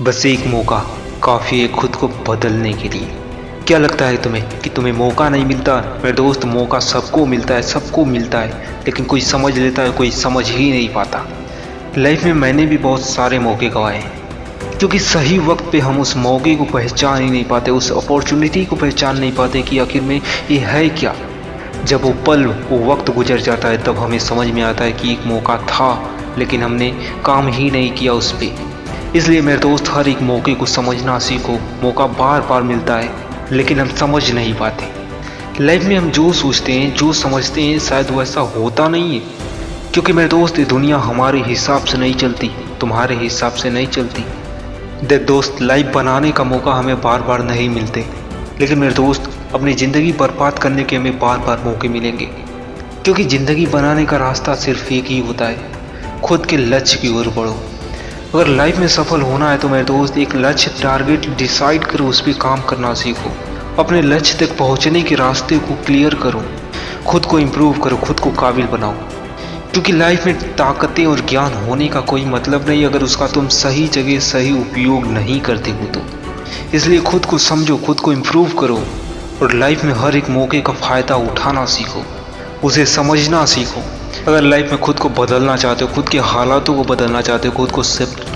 बस एक मौका काफ़ी है खुद को बदलने के लिए। क्या लगता है तुम्हें कि तुम्हें मौका नहीं मिलता? मेरे दोस्त, मौका सबको मिलता है, सबको मिलता है, लेकिन कोई समझ लेता है, कोई समझ ही नहीं पाता। लाइफ में मैंने भी बहुत सारे मौके गंवाए हैं, क्योंकि सही वक्त पे हम उस मौके को पहचान ही नहीं पाते, उस अपॉर्चुनिटी को पहचान नहीं पाते कि आखिर में ये है क्या। जब वो पल, वो वक्त गुजर जाता है, तब हमें समझ में आता है कि एक मौका था, लेकिन हमने काम ही नहीं किया उस पर। इसलिए मेरे दोस्त, हर एक मौके को समझना सीखो। मौका बार बार मिलता है, लेकिन हम समझ नहीं पाते। लाइफ में हम जो सोचते हैं, जो समझते हैं, शायद वैसा होता नहीं है। क्योंकि मेरे दोस्त, ये दुनिया हमारे हिसाब से नहीं चलती, तुम्हारे हिसाब से नहीं चलती। देख दोस्त, लाइफ बनाने का मौका हमें बार बार नहीं मिलते, लेकिन मेरे दोस्त, अपनी ज़िंदगी बर्बाद करने के हमें बार बार मौके मिलेंगे। क्योंकि ज़िंदगी बनाने का रास्ता सिर्फ एक ही होता है, खुद के लक्ष्य की ओर बढ़ो। अगर लाइफ में सफल होना है तो मेरे दोस्त, एक लक्ष्य, टारगेट डिसाइड करो, उस पर काम करना सीखो। अपने लक्ष्य तक पहुंचने के रास्ते को क्लियर करो, खुद को इम्प्रूव करो, खुद को काबिल बनाओ। क्योंकि लाइफ में ताकतें और ज्ञान होने का कोई मतलब नहीं अगर उसका तुम सही जगह सही उपयोग नहीं करते हो तो। इसलिए खुद को समझो, खुद को इम्प्रूव करो, और लाइफ में हर एक मौके का फ़ायदा उठाना सीखो, उसे समझना सीखो। अगर लाइफ में खुद को बदलना चाहते हो, खुद के हालातों को बदलना चाहते हो,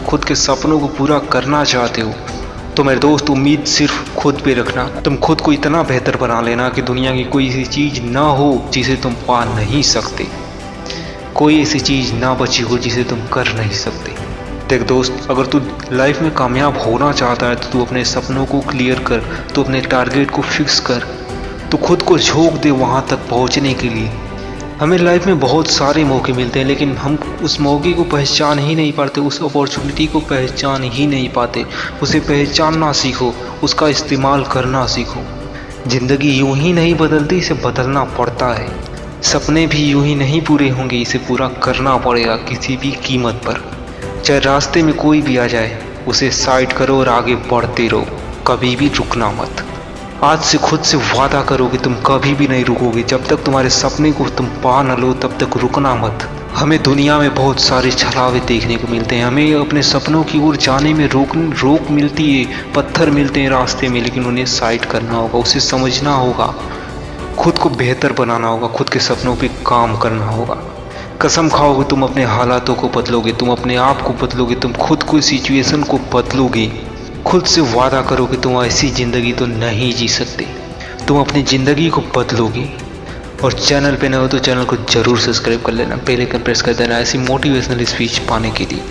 खुद के सपनों को पूरा करना चाहते हो, तो मेरे दोस्त, उम्मीद सिर्फ खुद पे रखना। तुम खुद को इतना बेहतर बना लेना कि दुनिया की कोई ऐसी चीज़ ना हो जिसे तुम पा नहीं सकते, कोई ऐसी चीज़ ना बची हो जिसे तुम कर नहीं सकते। देख दोस्त, अगर तू लाइफ में कामयाब होना चाहता है तो तू अपने सपनों को क्लियर कर, तू अपने टारगेट को फिक्स कर, तो खुद को झोंक दे वहाँ तक पहुँचने के लिए। हमें लाइफ में बहुत सारे मौके मिलते हैं, लेकिन हम उस मौके को पहचान ही नहीं पाते, उस अपॉर्चुनिटी को पहचान ही नहीं पाते। उसे पहचानना सीखो, उसका इस्तेमाल करना सीखो। ज़िंदगी यूं ही नहीं बदलती, इसे बदलना पड़ता है। सपने भी यूं ही नहीं पूरे होंगे, इसे पूरा करना पड़ेगा किसी भी कीमत पर। चाहे रास्ते में कोई भी आ जाए, उसे साइड करो और आगे बढ़ते रहो, कभी भी रुकना मत। आज से खुद से वादा करो कि तुम कभी भी नहीं रुकोगे। जब तक तुम्हारे सपने को तुम पा न लो, तब तक रुकना मत। हमें दुनिया में बहुत सारे छलावे देखने को मिलते हैं, हमें अपने सपनों की ओर जाने में रोक मिलती है, पत्थर मिलते हैं रास्ते में, लेकिन उन्हें साइड करना होगा, उसे समझना होगा, खुद को बेहतर बनाना होगा, खुद के सपनों पर काम करना होगा। कसम खाओगे तुम अपने हालातों को बदलोगे, तुम अपने आप को बदलोगे, तुम खुद को, सिचुएशन को बदलोगे। खुद से वादा करो कि तुम ऐसी ज़िंदगी तो नहीं जी सकते, तुम अपनी ज़िंदगी को बदलोगे। और चैनल पे न हो तो चैनल को ज़रूर सब्सक्राइब कर लेना, बेल आइकन प्रेस कर देना ऐसी मोटिवेशनल स्पीच पाने के लिए।